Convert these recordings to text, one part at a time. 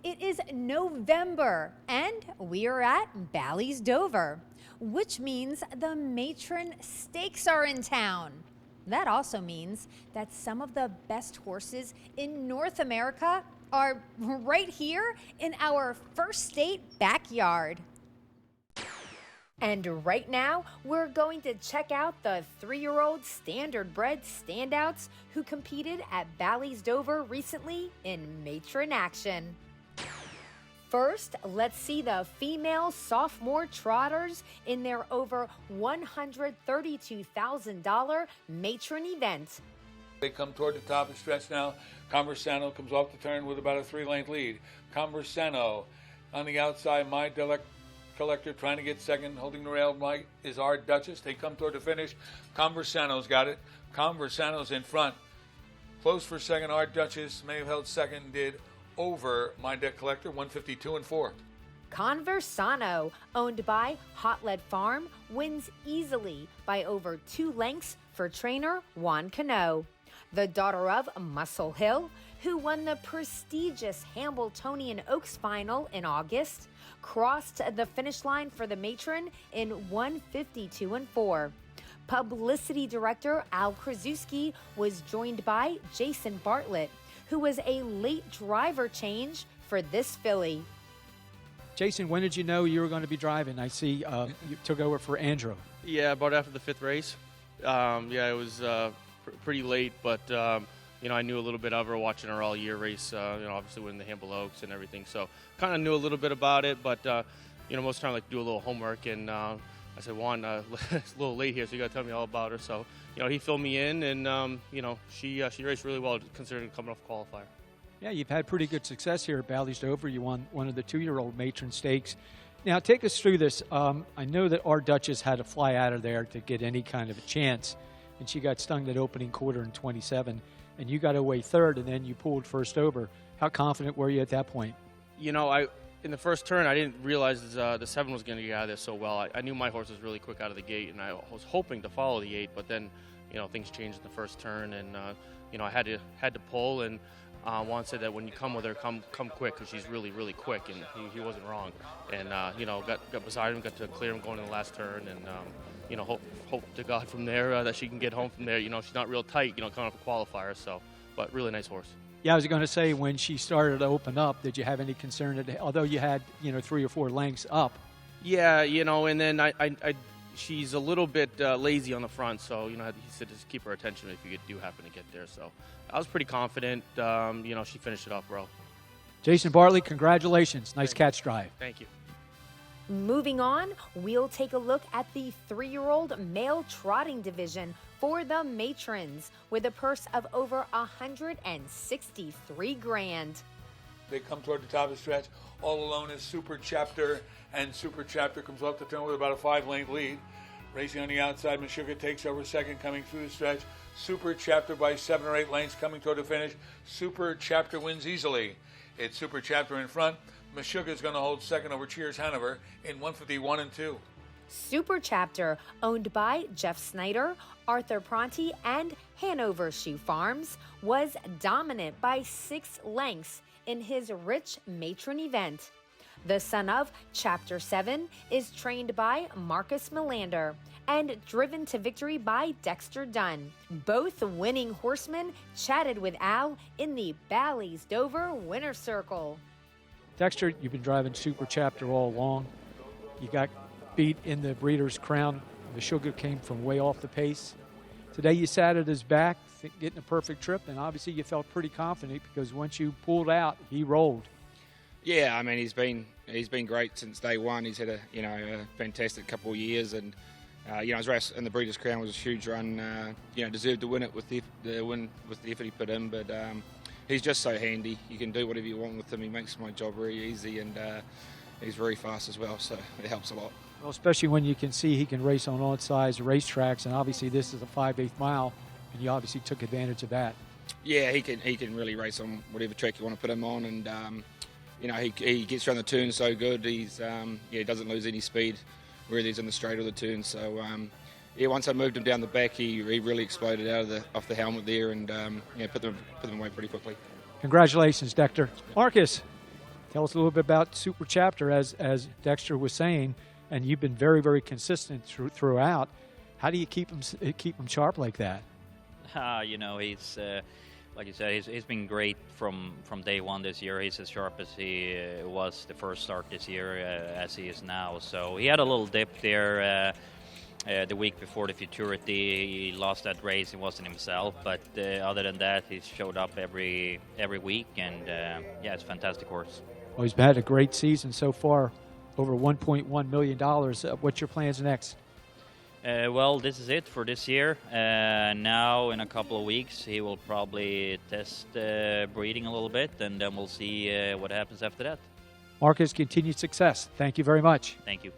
It is November, and we are at Bally's Dover, which means the Matron Stakes are in town. That also means that some of the best horses in North America are right here in our first state backyard. And right now, we're going to check out the 3-year-old standard-bred standouts who competed at Bally's Dover recently in Matron action. First, let's see the female sophomore Trotters in their over $132,000 Matron event. They come toward the top of the stretch now. Conversano comes off the turn with about a 3-length lead. Conversano on the outside, My Collector trying to get second, holding the rail. Mike is our Duchess. They come toward the finish. Conversano's got it. Conversano's in front. Close for second. Our Duchess may have held second, did over My Collector, 152-4. Conversano, owned by Hot Lead Farm, wins easily by over 2 lengths for trainer Juan Cano. The daughter of Muscle Hill, who won the prestigious Hambletonian Oaks final in August, crossed the finish line for the Matron in 152-4. Publicity director Al Krasuski was joined by Jason Bartlett, who was a late driver change for this filly. Jason, when did you know you were going to be driving? I see you took over for Andrew. Yeah, about after the 5th race. It was pretty late, but I knew a little bit of her watching her all year race. Obviously winning the Hamble Oaks and everything, so kind of knew a little bit about it. But most of the time I like to do a little homework, and I said, Juan, it's a little late here, so you got to tell me all about her. So he filled me in, and she raced really well considering coming off qualifier. Yeah, you've had pretty good success here at Bally's Dover. You won one of the 2-year-old Matron Stakes. Now, take us through this. I know that our Duchess had to fly out of there to get any kind of a chance, and she got stung that opening quarter in 27, and you got away third, and then you pulled first over. How confident were you at that point? In the first turn, I didn't realize the 7 was going to get out of there so well. I knew my horse was really quick out of the gate, and I was hoping to follow the 8, but then, things changed in the first turn, and I had to pull. And Juan said that when you come with her, come quick, because she's really, really quick, and he wasn't wrong. And got beside him, got to clear him going in the last turn, and hope to God from there that she can get home from there. She's not real tight, coming off a qualifier, but really nice horse. Yeah, I was going to say, when she started to open up, did you have any concern although you had 3 or 4 lengths up? Yeah, and then she's a little bit lazy on the front, so he said just keep her attention if you do happen to get there. So I was pretty confident. She finished it off well. Jason Bartley, congratulations. Nice catch drive. Thank you. Moving on, we'll take a look at the 3-year-old male trotting division for the Matrons with a purse of over $163,000. They come toward the top of the stretch. All alone is Super Chapter, and Super Chapter comes off the turn with about a 5-length lead. Racing on the outside, Meshuggah takes over second, coming through the stretch. Super Chapter by 7 or 8 lengths, coming toward the finish. Super Chapter wins easily. It's Super Chapter in front. Meshuggah is going to hold second over Cheers Hanover in 151-2. Super Chapter, owned by Jeff Snyder, Arthur Pronti, and Hanover Shoe Farms, was dominant by 6 lengths in his Rich Matron event. The son of Chapter 7 is trained by Marcus Melander and driven to victory by Dexter Dunn. Both winning horsemen chatted with Al in the Bally's Dover Winner Circle. Dexter, you've been driving Super Chapter all along. You got beat in the Breeders' Crown. Meshuggah came from way off the pace. Today you sat at his back, getting a perfect trip, and obviously you felt pretty confident because once you pulled out, he rolled. Yeah, I mean he's been great since day one. He's had a fantastic couple of years, and his race in the Breeders' Crown was a huge run. Deserved to win it with the effort he put in, but he's just so handy. You can do whatever you want with him. He makes my job very easy, and he's very fast as well, so it helps a lot. Well, especially when you can see he can race on odd-size racetracks, and obviously this is a 5/8 mile, and you obviously took advantage of that. Yeah, he can really race on whatever track you want to put him on, and he gets around the turn so good. He doesn't lose any speed whether he's in the straight or the turn. So once I moved him down the back, he really exploded off the helmet there, and put them away pretty quickly. Congratulations, Dexter. Marcus, Tell us a little bit about Super Chapter, as Dexter was saying, and you've been very, very consistent throughout. How do you keep him sharp like that? He's like you said, he's been great from day one this year. He's as sharp as he was the first start this year as he is now. So he had a little dip there the week before the Futurity. He lost that race. He wasn't himself, but other than that, he's showed up every week, and it's a fantastic horse. Well, he's had a great season so far, over $1.1 million. What's your plans next? Well, this is it for this year. Now, in a couple of weeks, he will probably test breeding a little bit, and then we'll see what happens after that. Marcus, continued success. Thank you very much. Thank you.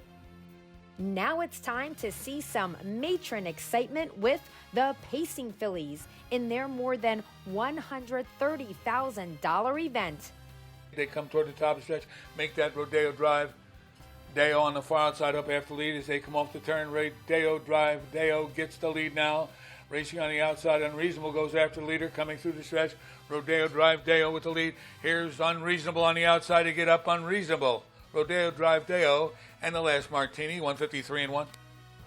Now it's time to see some matron excitement with the Pacing Fillies in their more than $130,000 event. They come toward the top of the stretch, make that Rodeo drive. Deo on the far outside up after the lead as they come off the turn. Deo drive. Deo gets the lead now. Racing on the outside. Unreasonable goes after the leader coming through the stretch. Rodeo drive. Deo with the lead. Here's Unreasonable on the outside to get up. Unreasonable. Rodeo drive. Deo. And the last Martini, 153-1.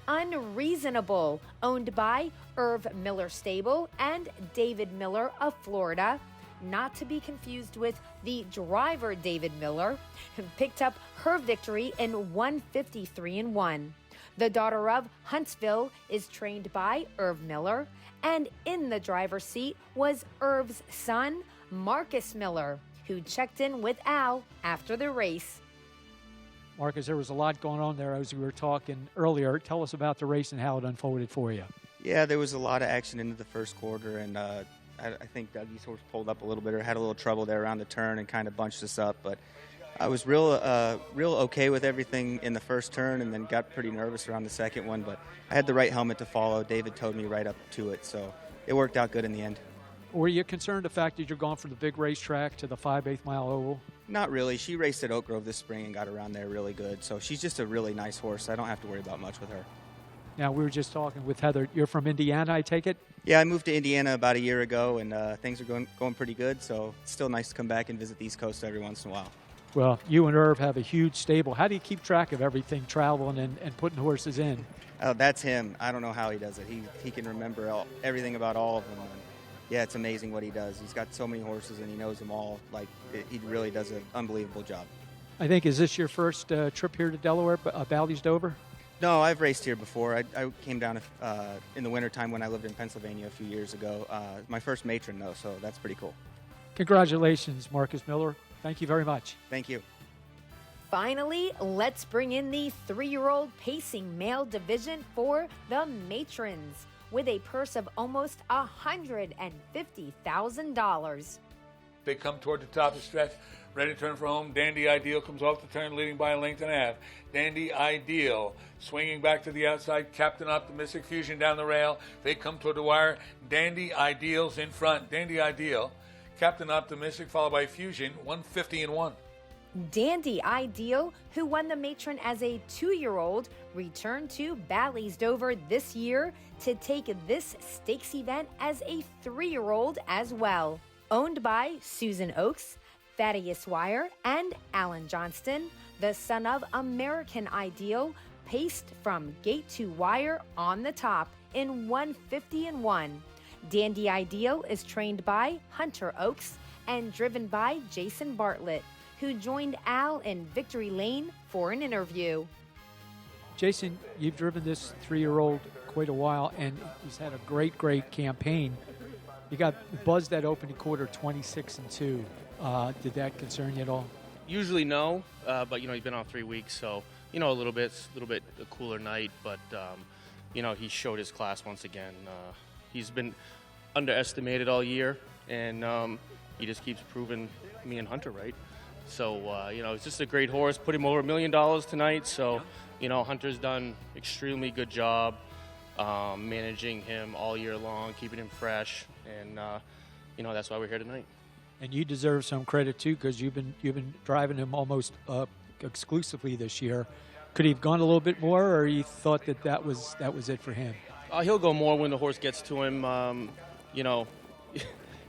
Unreasonable, owned by Irv Miller Stable and David Miller of Florida. Not to be confused with the driver David Miller, who picked up her victory in 153-1. The daughter of Huntsville is trained by Irv Miller, and in the driver's seat was Irv's son, Marcus Miller, who checked in with Al after the race. Marcus, there was a lot going on there as we were talking earlier. Tell us about the race and how it unfolded for you. Yeah, there was a lot of action into the first quarter, and I think Dougie's horse pulled up a little bit or had a little trouble there around the turn and kind of bunched us up. But I was real okay with everything in the first turn, and then got pretty nervous around the second one. But I had the right helmet to follow. David towed me right up to it, so it worked out good in the end. Were you concerned the fact that you're going from the big racetrack to the 5/8 mile oval? Not really. She raced at Oak Grove this spring and got around there really good. So she's just a really nice horse. I don't have to worry about much with her. Now, we were just talking with Heather. You're from Indiana, I take it? Yeah, I moved to Indiana about a year ago, and things are going pretty good. So it's still nice to come back and visit the East Coast every once in a while. Well, you and Irv have a huge stable. How do you keep track of everything traveling and putting horses in? That's him. I don't know how he does it. He can remember everything about all of them. And yeah, it's amazing what he does. He's got so many horses, and he knows them all. He really does an unbelievable job. I think, is this your first trip here to Delaware, Bally's Dover? No, I've raced here before. I came down in the wintertime when I lived in Pennsylvania a few years ago. My first matron, though, so that's pretty cool. Congratulations, Marcus Miller. Thank you very much. Thank you. Finally, let's bring in the 3-year-old pacing male division for the Matrons, with a purse of almost $150,000. They come toward the top of the stretch, ready to turn for home. Dandy Ideal comes off the turn, leading by a length and a half. Dandy Ideal swinging back to the outside. Captain Optimistic, Fusion down the rail. They come toward the wire. Dandy Ideal's in front. Dandy Ideal, Captain Optimistic, followed by Fusion, 150-1. Dandy Ideal, who won the Matron as a 2-year-old, returned to Bally's Dover this year to take this stakes event as a 3-year-old as well. Owned by Susan Oakes, Thaddeus Wire, and Alan Johnston, the son of American Ideal, paced from gate to wire on the top in 150-1. Dandy Ideal is trained by Hunter Oakes and driven by Jason Bartlett, who joined Al in Victory Lane for an interview. Jason, you've driven this 3-year-old quite a while, and he's had a great campaign. You got buzzed that opening quarter 26-2. Did that concern you at all? Usually no, but he's been on 3 weeks, so a little bit a cooler night. But he showed his class once again. He's been underestimated all year, and he just keeps proving me and Hunter right. So it's just a great horse. Put him over $1 million tonight. So Hunter's done extremely good job managing him all year long, keeping him fresh, and that's why we're here tonight. And you deserve some credit too, because you've been driving him almost exclusively this year. Could he have gone a little bit more, or you thought that was it for him? He'll go more when the horse gets to him.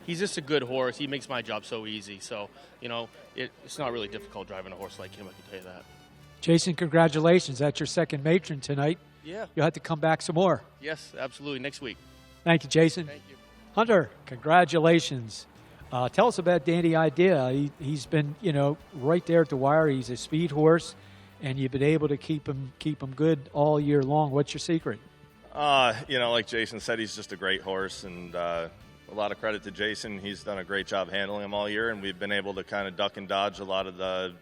he's just a good horse. He makes my job so easy. So, you know, it's not really difficult driving a horse like him, I can tell you that. Jason, congratulations. That's your second matron tonight. Yeah. You'll have to come back some more. Yes, absolutely. Next week. Thank you, Jason. Thank you. Hunter, congratulations. Tell us about Danny Idea. He's been, right there at the wire. He's a speed horse, and you've been able to keep him good all year long. What's your secret? Like Jason said, he's just a great horse, and a lot of credit to Jason. He's done a great job handling him all year, and we've been able to kind of duck and dodge a lot of the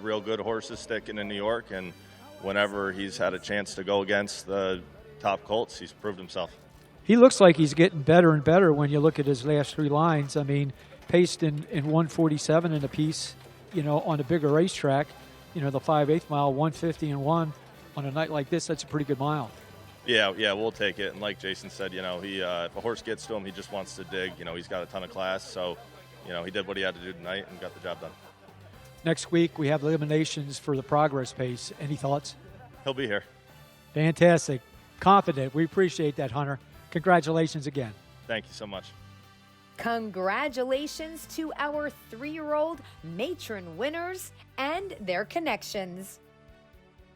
real good horses sticking in New York, and whenever he's had a chance to go against the top colts, he's proved himself. He looks like he's getting better and better when you look at his last 3 lines. I mean, paced in 147 in a piece, on a bigger racetrack, the 5/8 mile, 150 and 1 on a night like this, that's a pretty good mile. Yeah, we'll take it. And like Jason said, he if a horse gets to him, he just wants to dig. He's got a ton of class, so he did what he had to do tonight and got the job done. Next week, we have eliminations for the progress pace. Any thoughts? He'll be here. Fantastic. Confident. We appreciate that, Hunter. Congratulations again. Thank you so much. Congratulations to our 3-year-old matron winners and their connections.